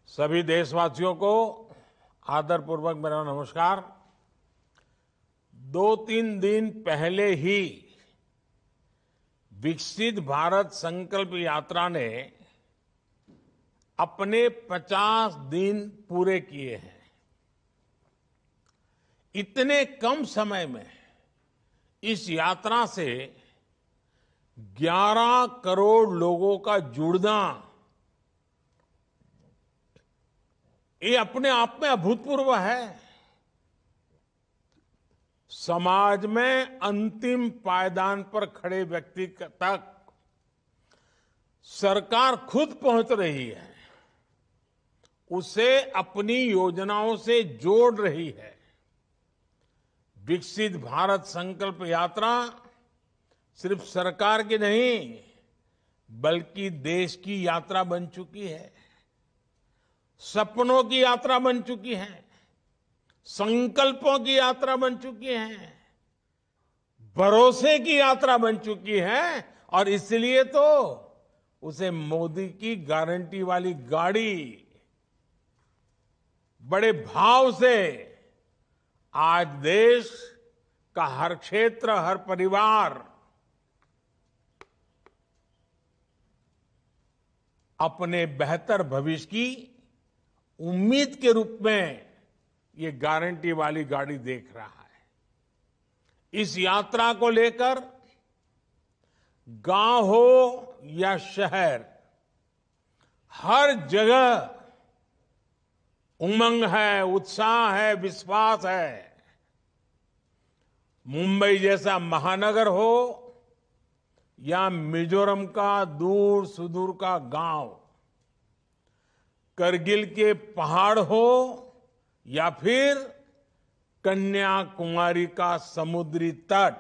सभी देशवासियों को आदरपूर्वक मेरा नमस्कार। 2-3 दिन पहले ही विकसित भारत संकल्प यात्रा ने अपने 50 दिन पूरे किए हैं। इतने कम समय में इस यात्रा से 11 करोड़ लोगों का जुड़ना ये अपने आप में अभूतपूर्व है। समाज में अंतिम पायदान पर खड़े व्यक्ति तक सरकार खुद पहुंच रही है, उसे अपनी योजनाओं से जोड़ रही है। विकसित भारत संकल्प यात्रा सिर्फ सरकार की नहीं, बल्कि देश की यात्रा बन चुकी है। सपनों की यात्रा बन चुकी है, संकल्पों की यात्रा बन चुकी है, भरोसे की यात्रा बन चुकी है। और इसलिए तो उसे मोदी की गारंटी वाली गाड़ी बड़े भाव से आज देश का हर क्षेत्र, हर परिवार अपने बेहतर भविष्य की उम्मीद के रूप में ये गारंटी वाली गाड़ी देख रहा है। इस यात्रा को लेकर गांव हो या शहर, हर जगह उमंग है, उत्साह है, विश्वास है। मुंबई जैसा महानगर हो या मिजोरम का दूर सुदूर का गांव, करगिल के पहाड़ हो या फिर कन्याकुमारी का समुद्री तट,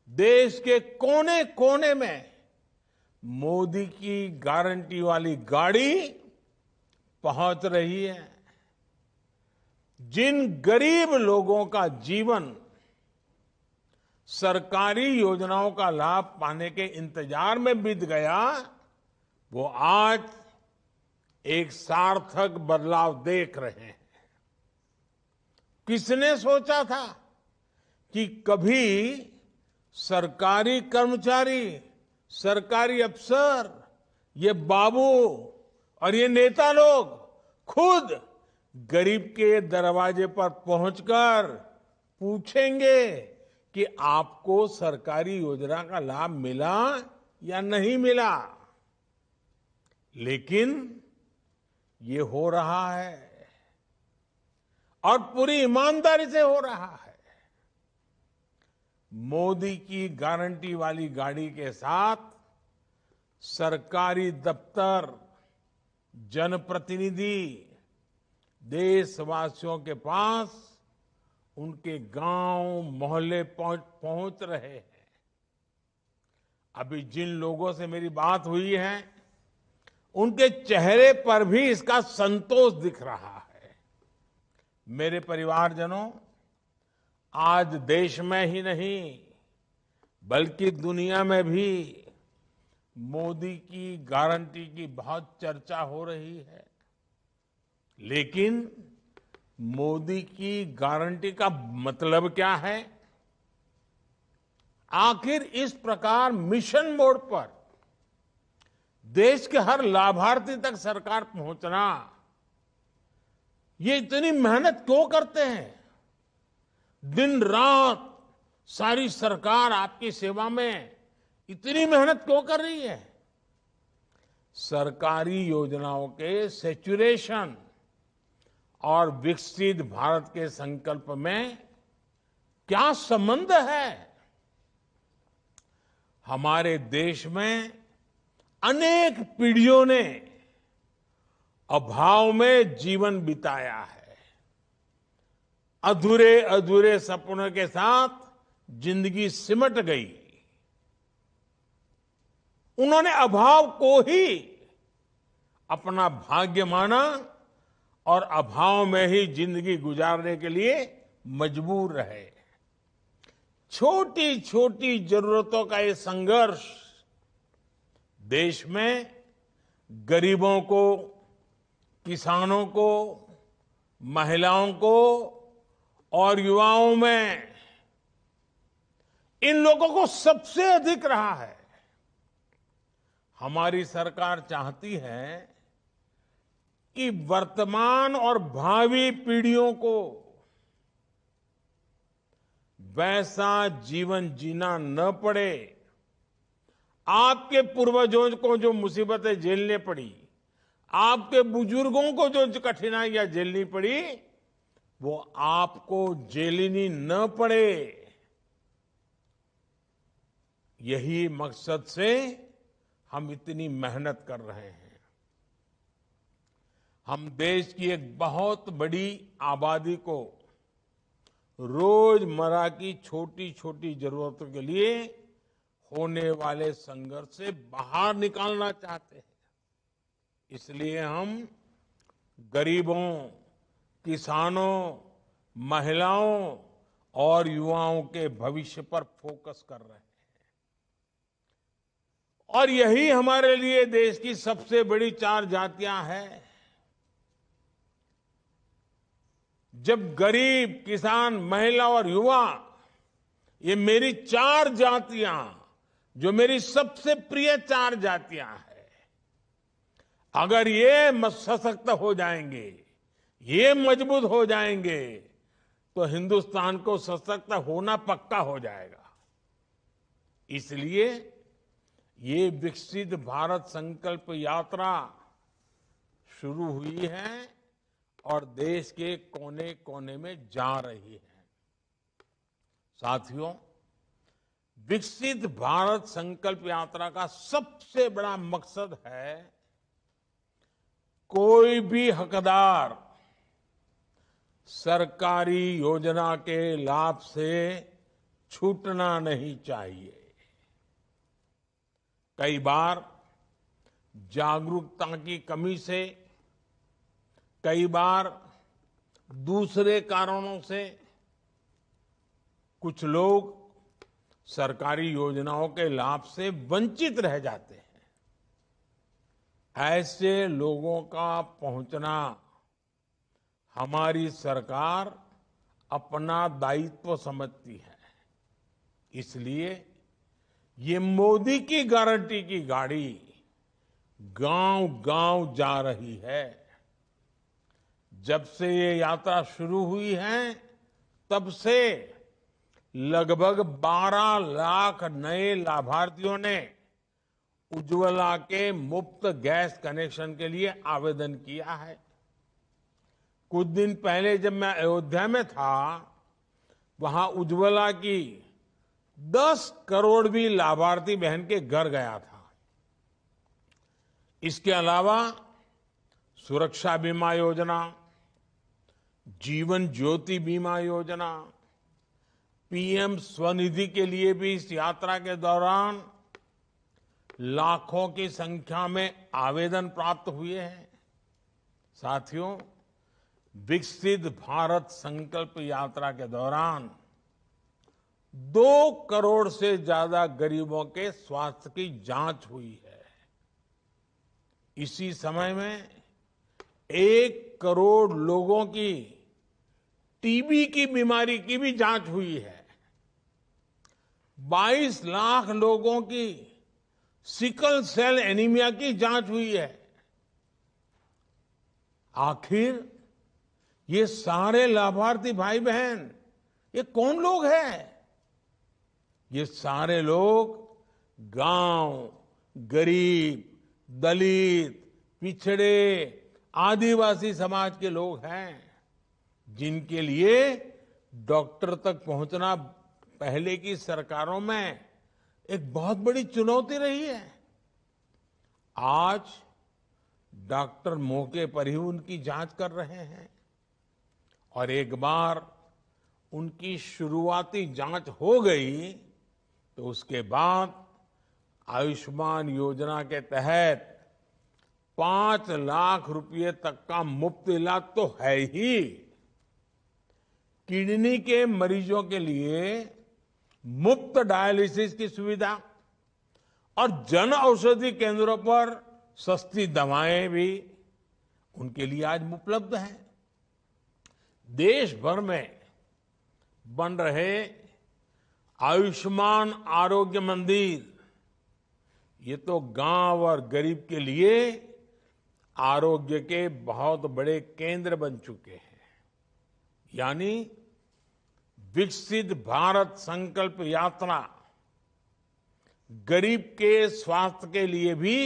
देश के कोने कोने में मोदी की गारंटी वाली गाड़ी पहुंच रही है। जिन गरीब लोगों का जीवन सरकारी योजनाओं का लाभ पाने के इंतजार में बीत गया, वो आज एक सार्थक बदलाव देख रहे हैं। किसने सोचा था कि कभी सरकारी कर्मचारी, सरकारी अफसर, ये बाबू और ये नेता लोग खुद गरीब के दरवाजे पर पहुंचकर पूछेंगे कि आपको सरकारी योजना का लाभ मिला या नहीं मिला। लेकिन ये हो रहा है और पूरी ईमानदारी से हो रहा है। मोदी की गारंटी वाली गाड़ी के साथ सरकारी दफ्तर, जनप्रतिनिधि देशवासियों के पास उनके गांव, मोहल्ले पहुंच रहे हैं। अभी जिन लोगों से मेरी बात हुई है, उनके चेहरे पर भी इसका संतोष दिख रहा है। मेरे परिवारजनों, आज देश में ही नहीं बल्कि दुनिया में भी मोदी की गारंटी की बहुत चर्चा हो रही है। लेकिन मोदी की गारंटी का मतलब क्या है? आखिर इस प्रकार मिशन मोड पर देश के हर लाभार्थी तक सरकार पहुंचना, ये इतनी मेहनत क्यों करते हैं? दिन रात सारी सरकार आपकी सेवा में इतनी मेहनत क्यों कर रही है? सरकारी योजनाओं के सैचुरेशन और विकसित भारत के संकल्प में क्या संबंध है? हमारे देश में अनेक पीढ़ियों ने अभाव में जीवन बिताया है। अधूरे अधूरे सपनों के साथ जिंदगी सिमट गई। उन्होंने अभाव को ही अपना भाग्य माना और अभाव में ही जिंदगी गुजारने के लिए मजबूर रहे। छोटी छोटी जरूरतों का ये संघर्ष देश में गरीबों को किसानों को, महिलाओं को और युवाओं में इन लोगों को सबसे अधिक रहा है। हमारी सरकार चाहती है कि वर्तमान और भावी पीढ़ियों को वैसा जीवन जीना न पड़े। आपके पूर्वजों को जो मुसीबतें झेलने पड़ी, आपके बुजुर्गों को जो कठिनाइयां झेलनी पड़ी, वो आपको झेलनी न पड़े। यही मकसद से हम इतनी मेहनत कर रहे हैं। हम देश की एक बहुत बड़ी आबादी को रोजमर्रा की छोटी छोटी जरूरतों के लिए होने वाले संघर्ष से बाहर निकालना चाहते हैं। इसलिए हम गरीबों, किसानों, महिलाओं और युवाओं के भविष्य पर फोकस कर रहे हैं। और यही हमारे लिए देश की सबसे बड़ी 4 जातियां हैं। जब गरीब, किसान, महिला और युवा, ये मेरी 4 जातियां, जो मेरी सबसे प्रिय 4 जातियां हैं, अगर ये सशक्त हो जाएंगे, ये मजबूत हो जाएंगे, तो हिंदुस्तान को सशक्त होना पक्का हो जाएगा। इसलिए ये विकसित भारत संकल्प यात्रा शुरू हुई है और देश के कोने कोने में जा रही है। साथियों, विकसित भारत संकल्प यात्रा का सबसे बड़ा मकसद है कोई भी हकदार सरकारी योजना के लाभ से छूटना नहीं चाहिए। कई बार जागरूकता की कमी से, कई बार दूसरे कारणों से कुछ लोग सरकारी योजनाओं के लाभ से वंचित रह जाते हैं। ऐसे लोगों का पहुंचना हमारी सरकार अपना दायित्व समझती है। इसलिए ये मोदी की गारंटी की गाड़ी गांव-गांव जा रही है। जब से ये यात्रा शुरू हुई है, तब से लगभग 12 लाख नए लाभार्थियों ने उज्ज्वला के मुफ्त गैस कनेक्शन के लिए आवेदन किया है। कुछ दिन पहले जब मैं अयोध्या में था, वहां उज्ज्वला की 10 करोड़ भी लाभार्थी बहन के घर गया था। इसके अलावा सुरक्षा बीमा योजना, जीवन ज्योति बीमा योजना, पीएम स्वनिधि के लिए भी इस यात्रा के दौरान लाखों की संख्या में आवेदन प्राप्त हुए हैं। साथियों, विकसित भारत संकल्प यात्रा के दौरान 2 करोड़ से ज्यादा गरीबों के स्वास्थ्य की जांच हुई है। इसी समय में 1 करोड़ लोगों की टीबी की बीमारी की भी जांच हुई है। 22 लाख लोगों की सिकल सेल एनीमिया की जांच हुई है। आखिर ये सारे लाभार्थी भाई बहन, ये कौन लोग हैं? ये सारे लोग गांव, गरीब, दलित, पिछड़े, आदिवासी समाज के लोग हैं, जिनके लिए डॉक्टर तक पहुंचना पहले की सरकारों में एक बहुत बड़ी चुनौती रही है। आज डॉक्टर मौके पर ही उनकी जांच कर रहे हैं और एक बार उनकी शुरुआती जांच हो गई तो उसके बाद आयुष्मान योजना के तहत 5 लाख रुपए तक का मुफ्त इलाज तो है ही। किडनी के मरीजों के लिए मुफ्त डायलिसिस की सुविधा और जन औषधि केंद्रों पर सस्ती दवाएं भी उनके लिए आज उपलब्ध है। देश भर में बन रहे आयुष्मान आरोग्य मंदिर, ये तो गांव और गरीब के लिए आरोग्य के बहुत बड़े केंद्र बन चुके हैं। यानी विकसित भारत संकल्प यात्रा गरीब के स्वास्थ्य के लिए भी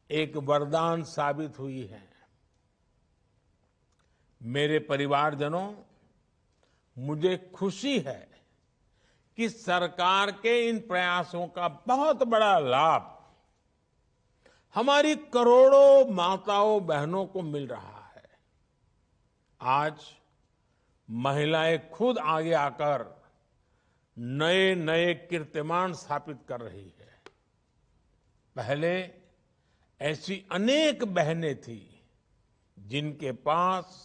एक वरदान साबित हुई है। मेरे परिवारजनों, मुझे खुशी है कि सरकार के इन प्रयासों का बहुत बड़ा लाभ हमारी करोड़ों माताओं बहनों को मिल रहा है। आज महिलाएं खुद आगे आकर नए नए कीर्तिमान स्थापित कर रही है। पहले ऐसी अनेक बहनें थी जिनके पास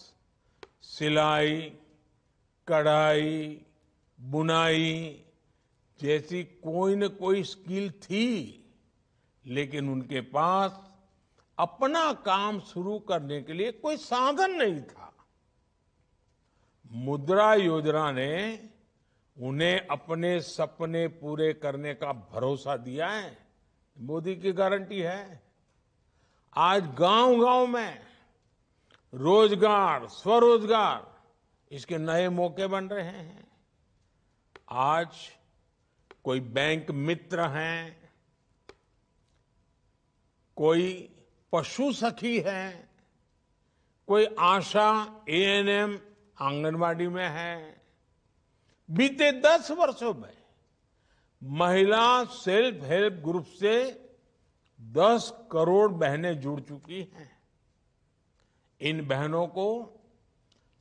सिलाई, कढ़ाई, बुनाई जैसी कोई न कोई स्किल थी, लेकिन उनके पास अपना काम शुरू करने के लिए कोई साधन नहीं था। मुद्रा योजना ने उन्हें अपने सपने पूरे करने का भरोसा दिया है। मोदी की गारंटी है। आज गांव-गांव में रोजगार, स्वरोजगार, इसके नए मौके बन रहे हैं। आज कोई बैंक मित्र हैं, कोई पशु सखी है, कोई आशा एएनएम आंगनवाड़ी में है। बीते 10 वर्षों में महिला सेल्फ हेल्प ग्रुप से 10 करोड़ बहनें जुड़ चुकी हैं। इन बहनों को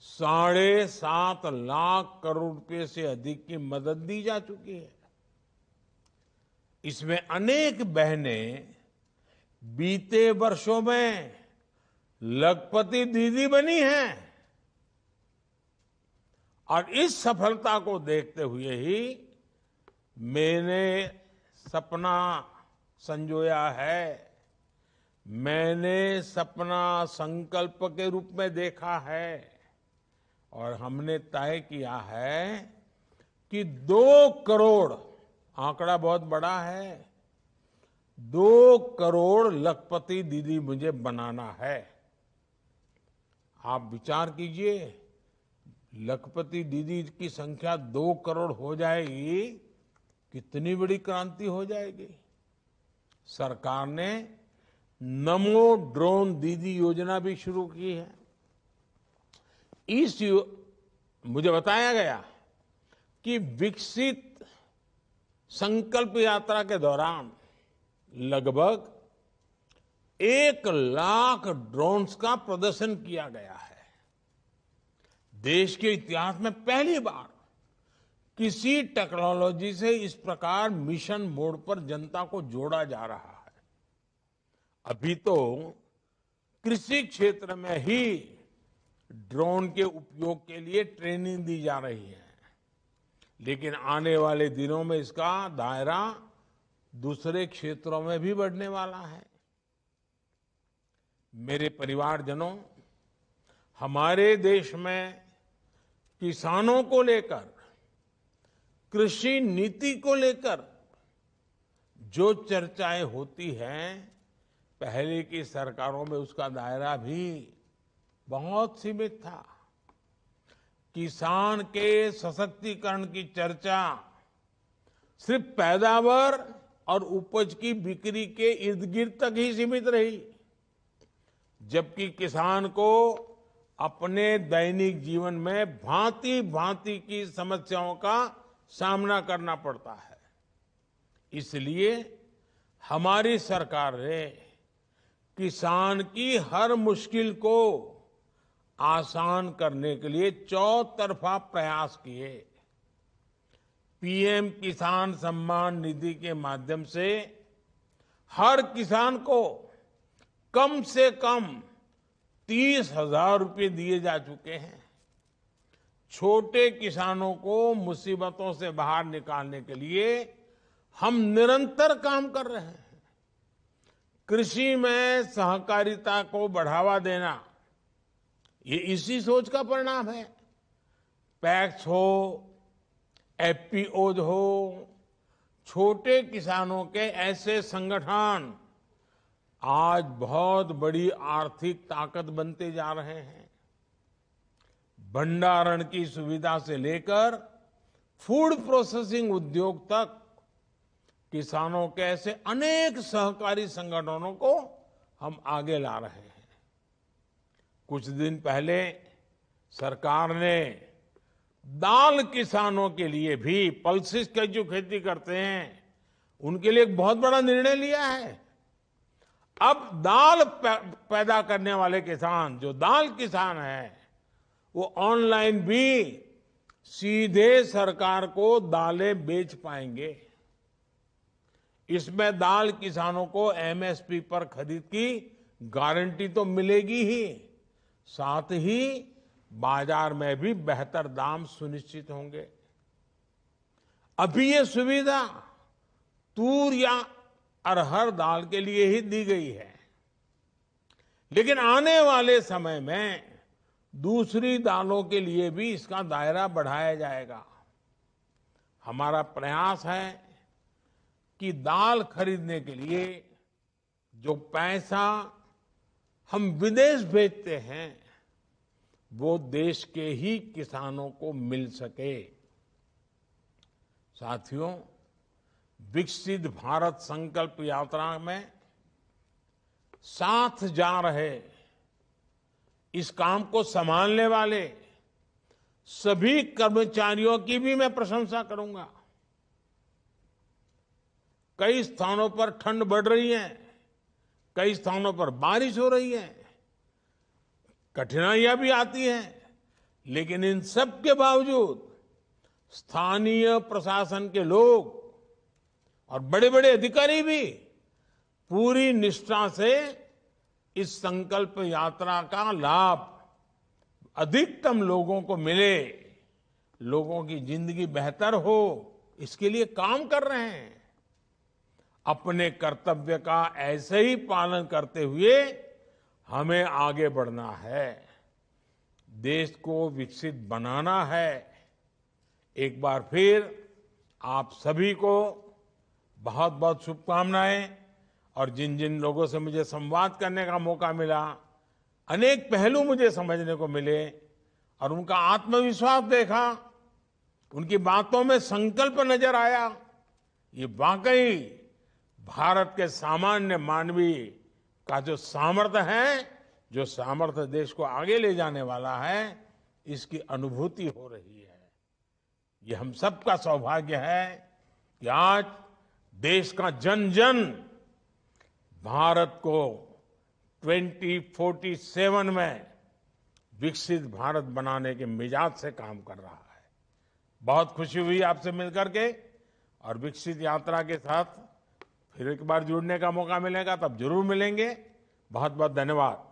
7.5 लाख करोड़ रुपए से अधिक की मदद दी जा चुकी है। इसमें अनेक बहनें बीते वर्षों में लखपति दीदी बनी हैं। और इस सफलता को देखते हुए ही मैंने सपना संजोया है, मैंने सपना संकल्प के रूप में देखा है और हमने तय किया है कि 2 करोड़, आंकड़ा बहुत बड़ा है, 2 करोड़ लखपति दीदी मुझे बनाना है। आप विचार कीजिए, लखपति दीदी की संख्या 2 करोड़ हो जाएगी, कितनी बड़ी क्रांति हो जाएगी। सरकार ने नमो ड्रोन दीदी योजना भी शुरू की है। मुझे बताया गया कि विकसित संकल्प यात्रा के दौरान लगभग 1 लाख ड्रोन्स का प्रदर्शन किया गया है। देश के इतिहास में पहली बार किसी टेक्नोलॉजी से इस प्रकार मिशन मोड पर जनता को जोड़ा जा रहा है। अभी तो कृषि क्षेत्र में ही ड्रोन के उपयोग के लिए ट्रेनिंग दी जा रही है, लेकिन आने वाले दिनों में इसका दायरा दूसरे क्षेत्रों में भी बढ़ने वाला है। मेरे परिवारजनों, हमारे देश में किसानों को लेकर, कृषि नीति को लेकर जो चर्चाएं होती हैं, पहले की सरकारों में उसका दायरा भी बहुत सीमित था। किसान के सशक्तिकरण की चर्चा सिर्फ पैदावार और उपज की बिक्री के इर्द गिर्द तक ही सीमित रही, जबकि किसान को अपने दैनिक जीवन में भांति भांति की समस्याओं का सामना करना पड़ता है। इसलिए हमारी सरकार ने किसान की हर मुश्किल को आसान करने के लिए चौतरफा प्रयास किए। पीएम किसान सम्मान निधि के माध्यम से हर किसान को कम से कम 30,000 रुपये दिए जा चुके हैं। छोटे किसानों को मुसीबतों से बाहर निकालने के लिए हम निरंतर काम कर रहे हैं। कृषि में सहकारिता को बढ़ावा देना, ये इसी सोच का परिणाम है। पैक्स हो, एफपीओज हो, छोटे किसानों के ऐसे संगठन आज बहुत बड़ी आर्थिक ताकत बनते जा रहे हैं। भंडारण की सुविधा से लेकर फूड प्रोसेसिंग उद्योग तक किसानों के ऐसे अनेक सहकारी संगठनों को हम आगे ला रहे हैं। कुछ दिन पहले सरकार ने दाल किसानों के लिए भी, पल्सेस की जो खेती करते हैं उनके लिए एक बहुत बड़ा निर्णय लिया है। अब दाल पैदा करने वाले किसान, जो दाल किसान है, वो ऑनलाइन भी सीधे सरकार को दालें बेच पाएंगे। इसमें दाल किसानों को एमएसपी पर खरीद की गारंटी तो मिलेगी ही, साथ ही बाजार में भी बेहतर दाम सुनिश्चित होंगे। अभी ये सुविधा तूर या अरहर दाल के लिए ही दी गई है, लेकिन आने वाले समय में दूसरी दालों के लिए भी इसका दायरा बढ़ाया जाएगा। हमारा प्रयास है कि दाल खरीदने के लिए जो पैसा हम विदेश भेजते हैं वो देश के ही किसानों को मिल सके। साथियों, विकसित भारत संकल्प यात्रा में साथ जा रहे, इस काम को संभालने वाले सभी कर्मचारियों की भी मैं प्रशंसा करूंगा। कई स्थानों पर ठंड बढ़ रही है, कई स्थानों पर बारिश हो रही है, कठिनाइयां भी आती हैं, लेकिन इन सब के बावजूद स्थानीय प्रशासन के लोग और बड़े बड़े अधिकारी भी पूरी निष्ठा से इस संकल्प यात्रा का लाभ अधिकतम लोगों को मिले, लोगों की जिंदगी बेहतर हो, इसके लिए काम कर रहे हैं। अपने कर्तव्य का ऐसे ही पालन करते हुए हमें आगे बढ़ना है, देश को विकसित बनाना है। एक बार फिर आप सभी को बहुत बहुत शुभकामनाएं। और जिन जिन लोगों से मुझे संवाद करने का मौका मिला, अनेक पहलू मुझे समझने को मिले और उनका आत्मविश्वास देखा, उनकी बातों में संकल्प नजर आया। ये वाकई भारत के सामान्य मानवी का जो सामर्थ्य है, जो सामर्थ्य देश को आगे ले जाने वाला है, इसकी अनुभूति हो रही है। ये हम सबका सौभाग्य है कि आज देश का जन जन भारत को 2047 में विकसित भारत बनाने के मिजाज से काम कर रहा है। बहुत खुशी हुई आपसे मिलकर के, और विकसित यात्रा के साथ फिर एक बार जुड़ने का मौका मिलेगा तब जरूर मिलेंगे। बहुत बहुत धन्यवाद।